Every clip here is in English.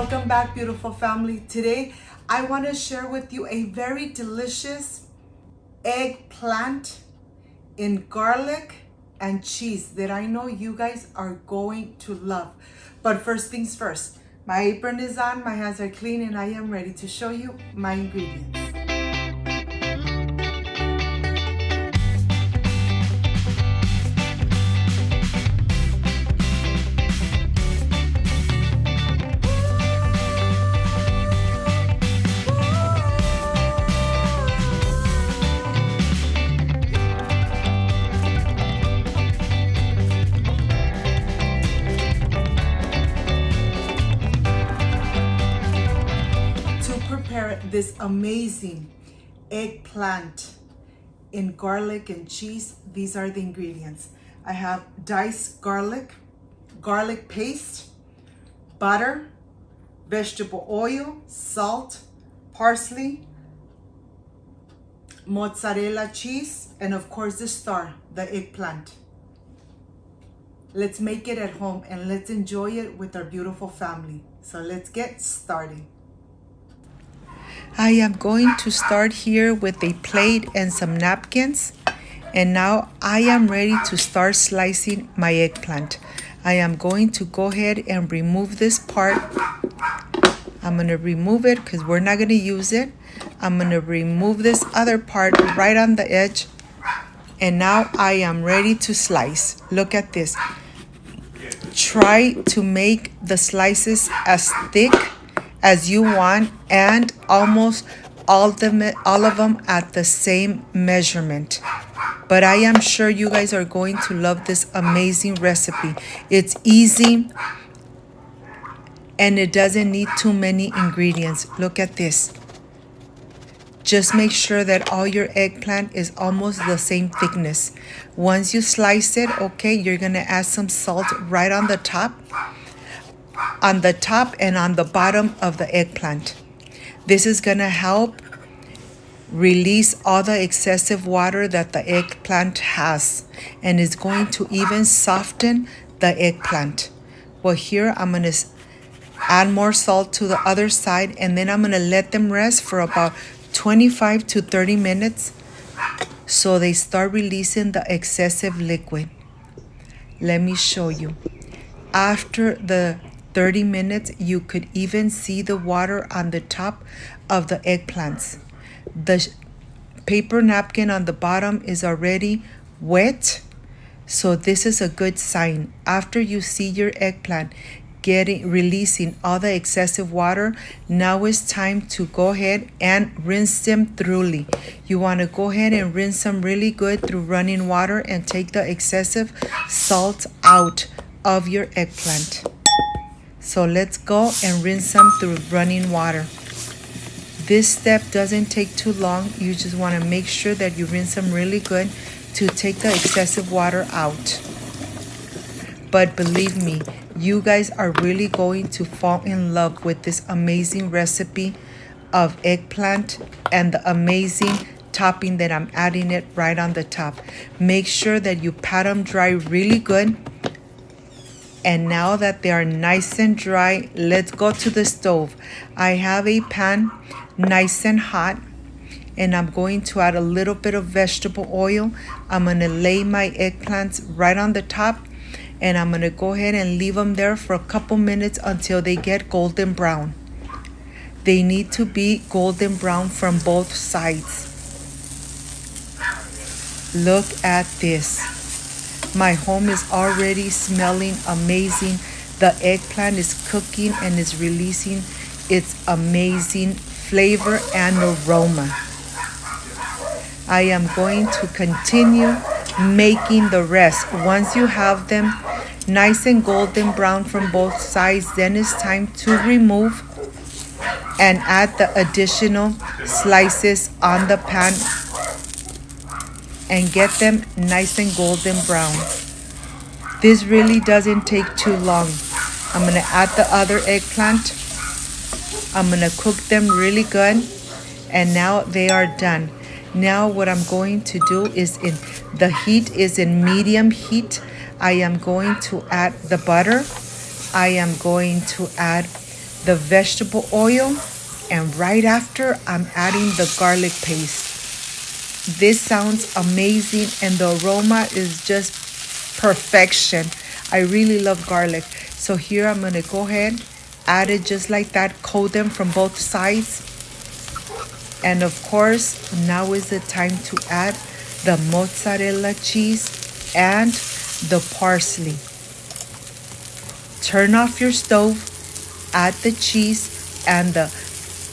Welcome back, beautiful family. Today I want to share with you a very delicious eggplant in garlic and cheese that I know you guys are going to love. But first things first, my apron is on, my hands are clean, and I am ready to show you my ingredients. Prepare this amazing eggplant in garlic and cheese. These are the ingredients. I have diced garlic paste, butter, vegetable oil, salt, parsley, mozzarella cheese, and of course the star, the eggplant. Let's make it at home and let's enjoy it with our beautiful family. So let's get started. I am going to start here with a plate and some napkins, and now I am ready to start slicing my eggplant. I am going to go ahead and remove this part. I'm going to remove it because we're not going to use it. I'm going to remove this other part right on the edge, and now I am ready to slice. Look at this. Try to make the slices as thick as you want, and almost all of them at the same measurement. But I am sure you guys are going to love this amazing recipe. It's easy and it doesn't need too many ingredients. Look at this. Just make sure that all your eggplant is almost the same thickness. Once you slice it, okay, you're gonna add some salt right on the top and on the bottom of the eggplant. This is gonna help release all the excessive water that the eggplant has, and it's going to even soften the eggplant. Well, here I'm gonna add more salt to the other side, and then I'm gonna let them rest for about 25 to 30 minutes so they start releasing the excessive liquid. Let me show you. After the 30 minutes, you could even see the water on the top of the eggplants. The paper napkin on the bottom is already wet, so this is a good sign. After you see your eggplant releasing all the excessive water, now it's time to go ahead and rinse them thoroughly. You want to go ahead and rinse them really good through running water and take the excessive salt out of your eggplant. So let's go and rinse them through running water. This step doesn't take too long. You just want to make sure that you rinse them really good to take the excessive water out. But believe me, you guys are really going to fall in love with this amazing recipe of eggplant and the amazing topping that I'm adding it right on the top. Make sure that you pat them dry really good. And now that they are nice and dry, let's go to the stove. I have a pan nice and hot, and I'm going to add a little bit of vegetable oil. I'm going to lay my eggplants right on the top, and I'm going to go ahead and leave them there for a couple minutes until they get golden brown. They need to be golden brown from both sides. Look at this. My home is already smelling amazing. The eggplant is cooking and is releasing its amazing flavor and aroma. I am going to continue making the rest. Once you have them nice and golden brown from both sides, then it's time to remove and add the additional slices on the pan and get them nice and golden brown. This really doesn't take too long. I'm gonna add the other eggplant. I'm gonna cook them really good, and now they are done. Now what I'm going to do is, the heat is in medium heat. I am going to add the butter. I am going to add the vegetable oil, and right after I'm adding the garlic paste. This sounds amazing and the aroma is just perfection. I really love garlic. So here I'm gonna go ahead, add it just like that, coat them from both sides. And of course, now is the time to add the mozzarella cheese and the parsley. Turn off your stove, add the cheese, and the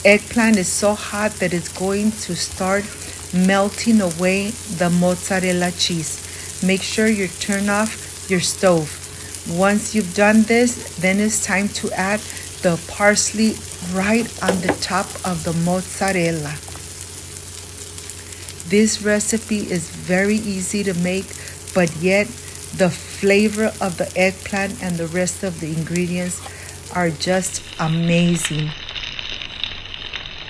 eggplant is so hot that it's going to start melting away the mozzarella cheese. Make sure you turn off your stove. Once you've done this, then it's time to add the parsley right on the top of the mozzarella. This recipe is very easy to make, but yet the flavor of the eggplant and the rest of the ingredients are just amazing.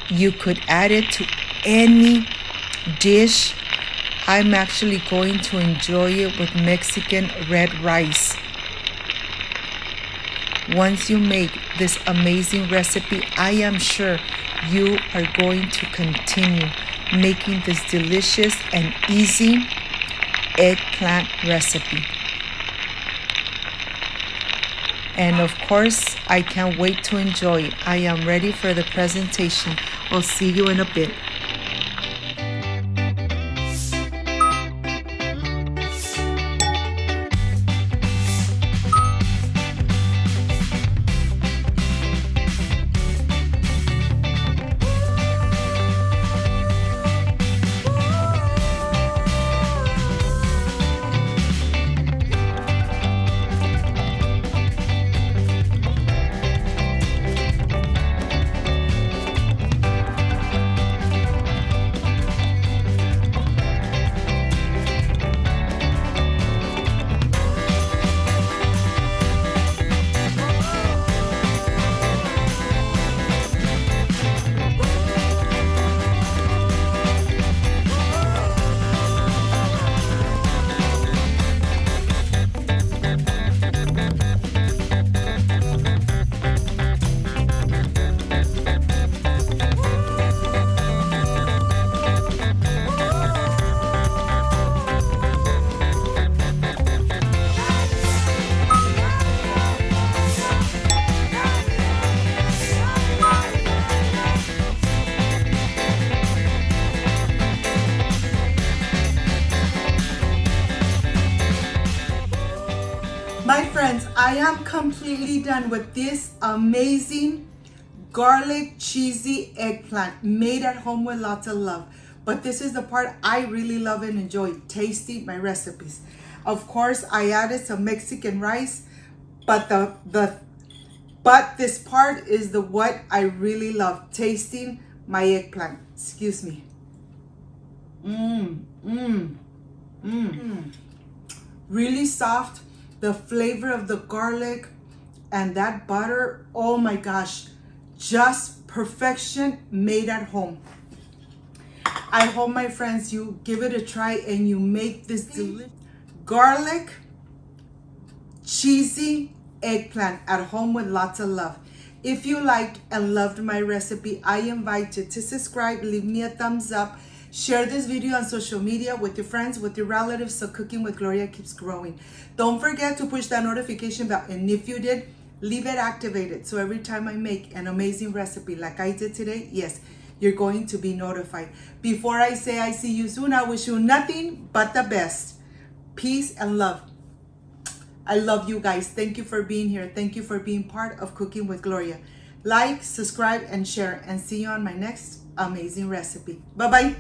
You could add it to any dish. I'm actually going to enjoy it with Mexican red rice. Once you make this amazing recipe, I am sure you are going to continue making this delicious and easy eggplant recipe. And of course, I can't wait to enjoy it. I am ready for the presentation. I'll see you in a bit. My friends, I am completely done with this amazing garlic cheesy eggplant made at home with lots of love. But this is the part I really love and enjoy, tasting my recipes. Of course, I added some Mexican rice, but this part is the what I really love, tasting my eggplant. Excuse me. Really soft. The flavor of the garlic and that butter, oh my gosh, just perfection made at home. I hope, my friends, you give it a try and you make this delicious garlic cheesy eggplant at home with lots of love. If you liked and loved my recipe, I invite you to subscribe, leave me a thumbs up, share this video on social media with your friends, with your relatives, so Cooking with Gloria keeps growing. Don't forget to push that notification bell, and if you did, leave it activated so every time I make an amazing recipe like I did today, yes, you're going to be notified. Before I say I see you soon, I wish you nothing but the best. Peace and love. I love you guys. Thank you for being here. Thank you for being part of Cooking with Gloria. Like, subscribe, and share, and see you on my next amazing recipe. Bye-bye.